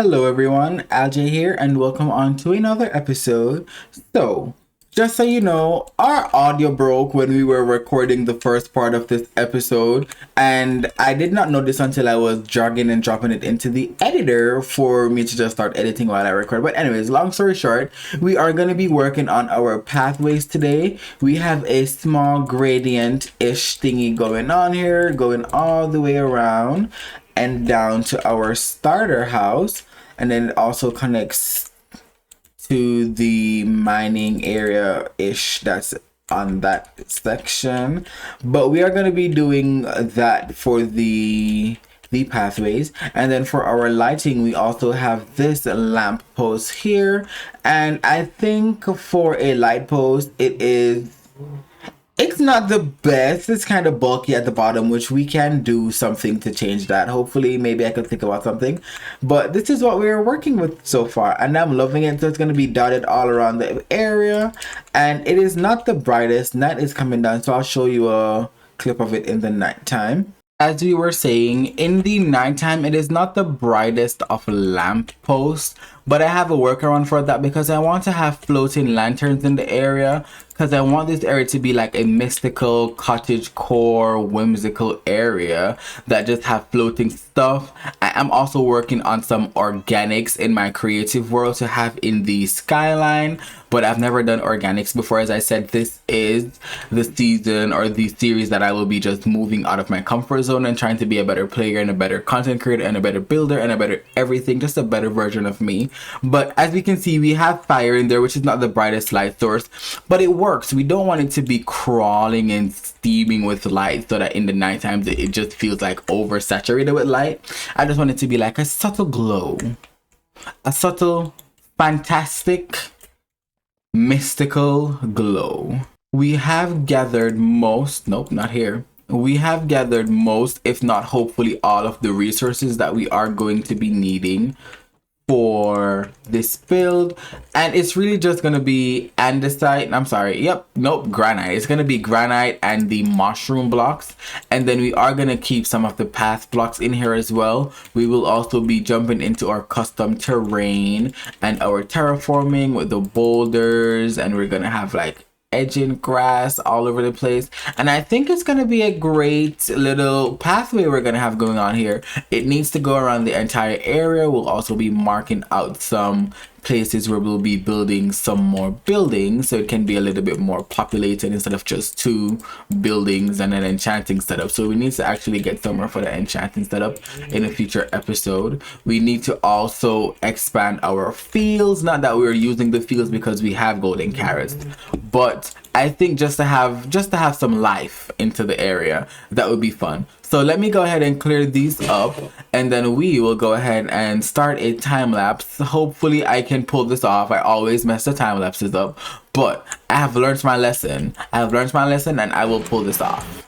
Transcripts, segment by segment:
Hello everyone, Alj here and welcome on to another episode. So, just so you know, our audio broke when we were recording the first part of this episode, and I did not know this until I was dragging and dropping it into the editor for me to just start editing while I record. But anyways, long story short, we are going to be working on our pathways today. We have a small gradient-ish thingy going on here, going all the way around and down to our starter house, and then it also connects to the mining area ish that's on that section. But we are going to be doing that for the pathways, and then for our lighting we also have this lamp post here, and I think for a light post it's not the best. It's kind of bulky at the bottom, which we can do something to change that. Hopefully, maybe I could think about something. But this is what we're working with so far, and I'm loving it. So it's going to be dotted all around the area, and it is not the brightest. Night is coming down, so I'll show you a clip of it in the nighttime. As we were saying, in the nighttime, it is not the brightest of lamp posts, but I have a workaround for that because I want to have floating lanterns in the area, because I want this area to be like a mystical cottage core whimsical area that just have floating stuff. I am also working on some organics in my creative world to have in the skyline, but I've never done organics before. As I said, this is the season or the series that I will be just moving out of my comfort zone and trying to be a better player and a better content creator and a better builder and a better everything, just a better version of me. But as we can see, we have fire in there, which is not the brightest light source, but it works. We don't want it to be crawling and steaming with light so that in the night times it just feels like oversaturated with light. I just want it to be like a subtle glow, a subtle, fantastic, mystical glow. We have gathered most, nope, not here. We have gathered most, if not hopefully all of the resources that we are going to be needing for this build, and it's really just gonna be andesite. I'm sorry, yep, nope, granite. It's gonna be granite and the mushroom blocks, and then we are gonna keep some of the path blocks in here as well. We will also be jumping into our custom terrain and our terraforming with the boulders, and we're gonna have like edging grass all over the place, and I think it's gonna be a great little pathway we're gonna have going on here. It needs to go around the entire area. We'll also be marking out some places where we'll be building some more buildings so it can be a little bit more populated instead of just 2 buildings and an enchanting setup. So we need to actually get somewhere for the enchanting setup in a future episode. We need to also expand our fields, not that we're using the fields because we have golden carrots, but I think just to have some life into the area, that would be fun. So let me go ahead and clear these up, and then we will go ahead and start a time lapse. Hopefully I can pull this off. I always mess the time lapses up, but I have learned my lesson. And I will pull this off.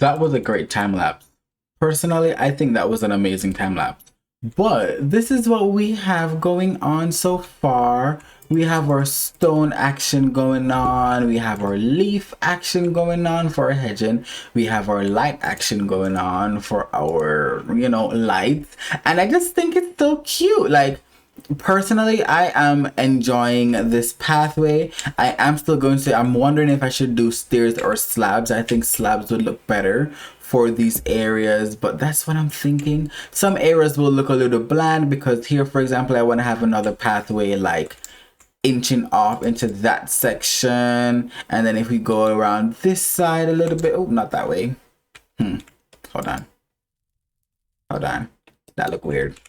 that was a great time lapse. Personally, I think that was an amazing time lapse. But this is what we have going on so far. We have our stone action going on. We have our leaf action going on for our hedging. We have our light action going on for our, lights. And I just think it's so cute. Like, personally, I am enjoying this pathway. I am still going to, I'm wondering if I should do stairs or slabs. I think slabs would look better for these areas, but that's what I'm thinking. Some areas will look a little bland because here, for example, I want to have another pathway like inching off into that section. And then if we go around this side a little bit, oh, not that way. Hold on. That look weird.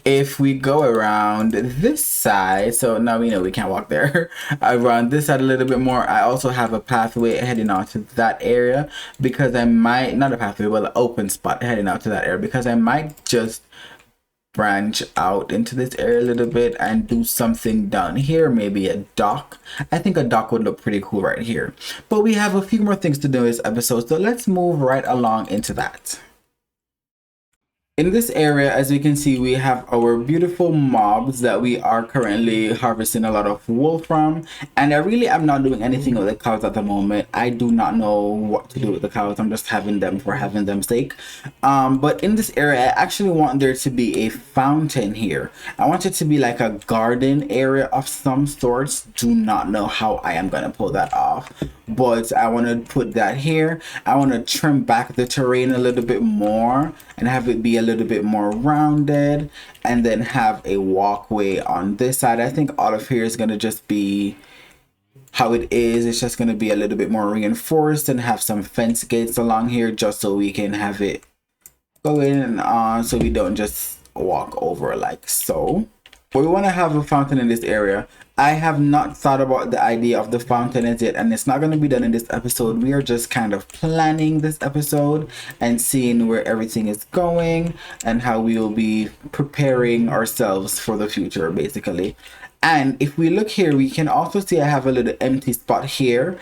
If we go around this side, so now we know we can't walk there. Around this side a little bit more, I also have a pathway heading out to that area because I might, not a pathway, but an open spot heading out to that area because I might just branch out into this area a little bit and do something down here, maybe a dock. I think a dock would look pretty cool right here. But we have a few more things to do in this episode, so let's move right along into that. In this area, as you can see, we have our beautiful mobs that we are currently harvesting a lot of wool from. And I really am not doing anything with the cows at the moment. I do not know what to do with the cows. I'm just having them for having them sake. But in this area, I actually want there to be a fountain here. I want it to be like a garden area of some sorts. Do not know how I am going to pull that off. But I want to put that here. I want to trim back the terrain a little bit more and have it be a little bit more rounded, and then have a walkway on this side. I think all of here is going to just be how it is. It's just going to be a little bit more reinforced and have some fence gates along here just so we can have it go in and on so we don't just walk over like so. But we want to have a fountain in this area. I have not thought about the idea of the fountain as yet, and it's not going to be done in this episode. We are just kind of planning this episode and seeing where everything is going and how we will be preparing ourselves for the future, basically. And if we look here, we can also see I have a little empty spot here.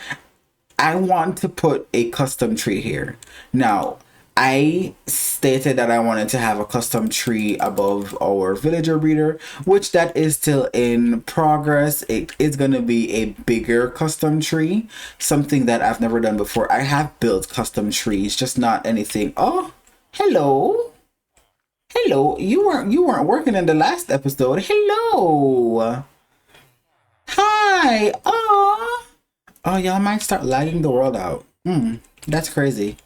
I want to put a custom tree here. Now, I stated that I wanted to have a custom tree above our villager breeder, which that is still in progress. It is going to be a bigger custom tree, something that I've never done before. I have built custom trees, just not anything. Oh, hello. Hello. You weren't working in the last episode. Hello. Hi. Oh, y'all might start lagging the world out. That's crazy.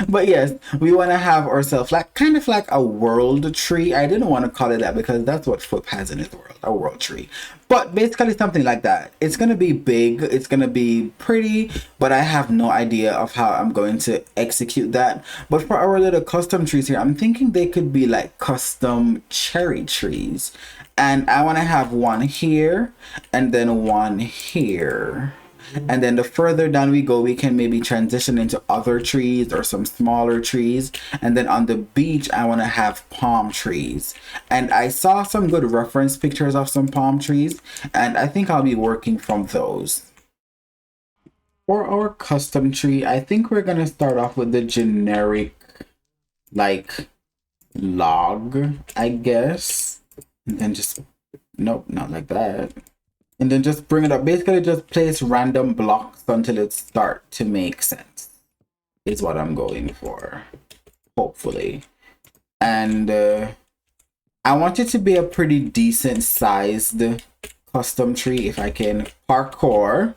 But yes, we want to have ourselves like kind of like a world tree. I didn't want to call it that because that's what Foot has in his world, a world tree. But basically something like that. It's going to be big, it's going to be pretty, but I have no idea of how I'm going to execute that. But for our little custom trees here, I'm thinking they could be like custom cherry trees. And I want to have one here and then one here. And then the further down we go, we can maybe transition into other trees or some smaller trees. And then on the beach, I want to have palm trees. And I saw some good reference pictures of some palm trees, and I think I'll be working from those. For our custom tree, I think we're going to start off with the generic, like, log, I guess. And then just, nope, not like that. And then just bring it up. Basically, just place random blocks until it start to make sense. Is what I'm going for. Hopefully. And I want it to be a pretty decent sized custom tree if I can parkour.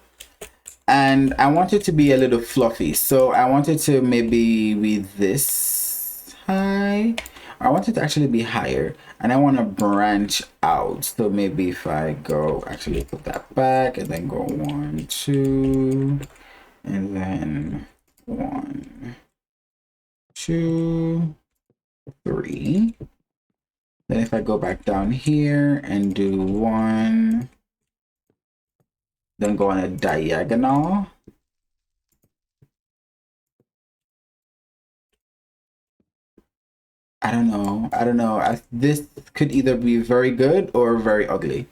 And I want it to be a little fluffy. So I want it to maybe be this high. I want it to actually be higher, and I want to branch out. So maybe if I go, actually put that back and then go 1, 2, and then 1, 2, 3. Then if I go back down here and do 1, then go on a diagonal. I don't know. This could either be very good or very ugly.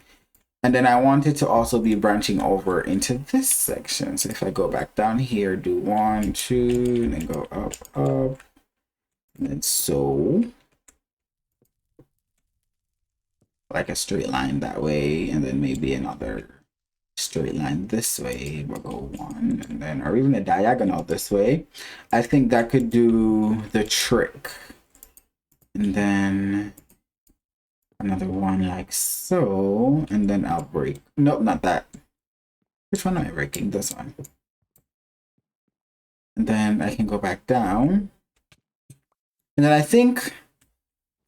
And then I want it to also be branching over into this section. So if I go back down here, do 1, 2, and then go up, up, and then so like a straight line that way, and then maybe another straight line this way. We'll go 1, and then, or even a diagonal this way. I think that could do the trick. And then another one like so, and then I'll break. Nope, not that. Which one am I breaking? This one. And then I can go back down. And then I think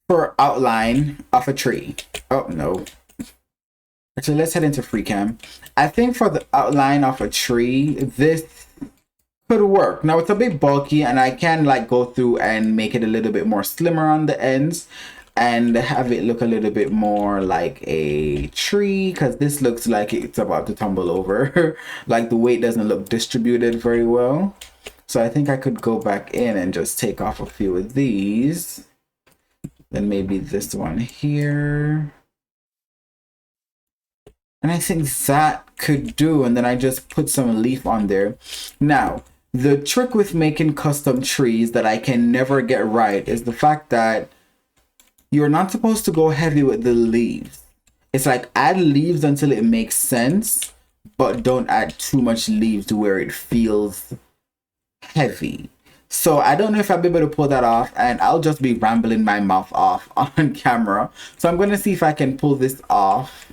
for outline of a tree. Oh no. Actually, let's head into free cam. I think for the outline of a tree, this could work. Now it's a bit bulky and I can like go through and make it a little bit more slimmer on the ends and have it look a little bit more like a tree, because this looks like it's about to tumble over. Like the weight doesn't look distributed very well. So I think I could go back in and just take off a few of these. Then maybe this one here. And I think that could do. And then I just put some leaf on there. Now, the trick with making custom trees that I can never get right is the fact that you're not supposed to go heavy with the leaves. It's like add leaves until it makes sense, but don't add too much leaves to where it feels heavy. So I don't know if I'll be able to pull that off, and I'll just be rambling my mouth off on camera. So I'm going to see if I can pull this off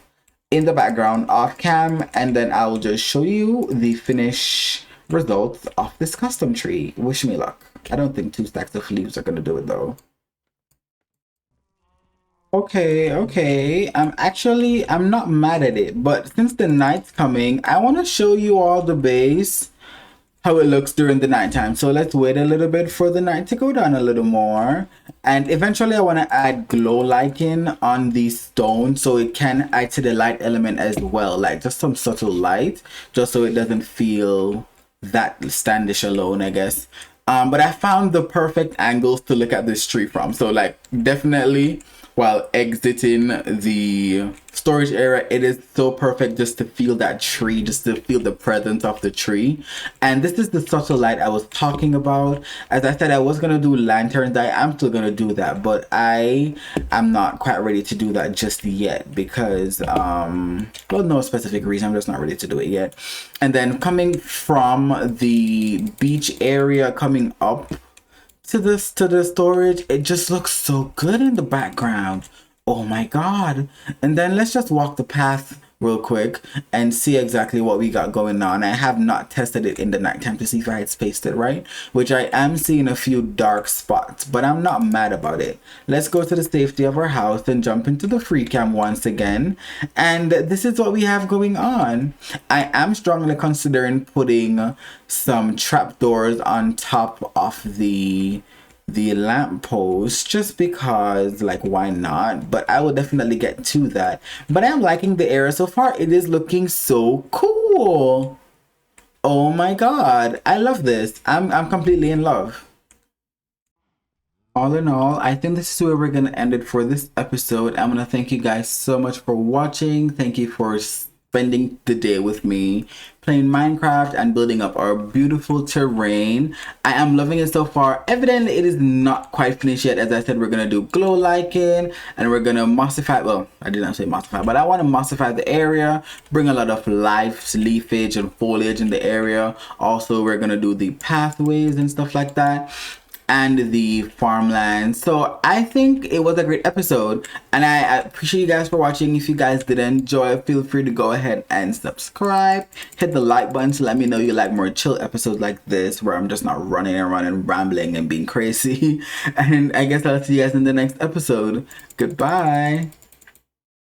in the background off cam, and then I'll just show you the finished results of this custom tree. Wish me luck. I don't think 2 stacks of leaves are going to do it though. Okay. I'm not mad at it, but since the night's coming, I want to show you all the base, how it looks during the nighttime. So let's wait a little bit for the night to go down a little more. And eventually I want to add glow lichen on the stone so it can add to the light element as well. Like just some subtle light, just so it doesn't feel that standish alone, I guess. But I found the perfect angles to look at this tree from. So like definitely while exiting the storage area, it is so perfect just to feel that tree, just to feel the presence of the tree. And this is the subtle light I was talking about. As I said, I was gonna do lanterns. I am still gonna do that, but I am not quite ready to do that just yet because well, no specific reason, I'm just not ready to do it yet. And then coming from the beach area, coming up to the storage, it just looks so good in the background. Oh my god. And then let's just walk the path real quick and see exactly what we got going on. I have not tested it in the nighttime to see if I had spaced it right, which I am seeing a few dark spots, but I'm not mad about it. Let's go to the safety of our house and jump into the free cam once again. And this is what we have going on. I am strongly considering putting some trapdoors on top of the lamppost, just because, like, why not? But I will definitely get to that. But I'm liking the area so far. It is looking so cool. Oh my god, I love this. I'm completely in love. All in all, I think this is where we're gonna end it for this episode. I'm gonna thank you guys so much for watching. Thank you for spending the day with me playing Minecraft and building up our beautiful terrain. I am loving it so far. Evidently it is not quite finished yet. As I said, we're gonna do glow lichen and we're gonna mossify, well, I didn't say mossify, but I want to mossify the area, bring a lot of life, leafage and foliage in the area. Also, we're gonna do the pathways and stuff like that, and the farmland. So I think it was a great episode, and I appreciate you guys for watching. If you guys did enjoy, feel free to go ahead and subscribe, hit the like button to let me know you like more chill episodes like this where I'm just not running around and rambling and being crazy. And I guess I'll see you guys in the next episode. Goodbye.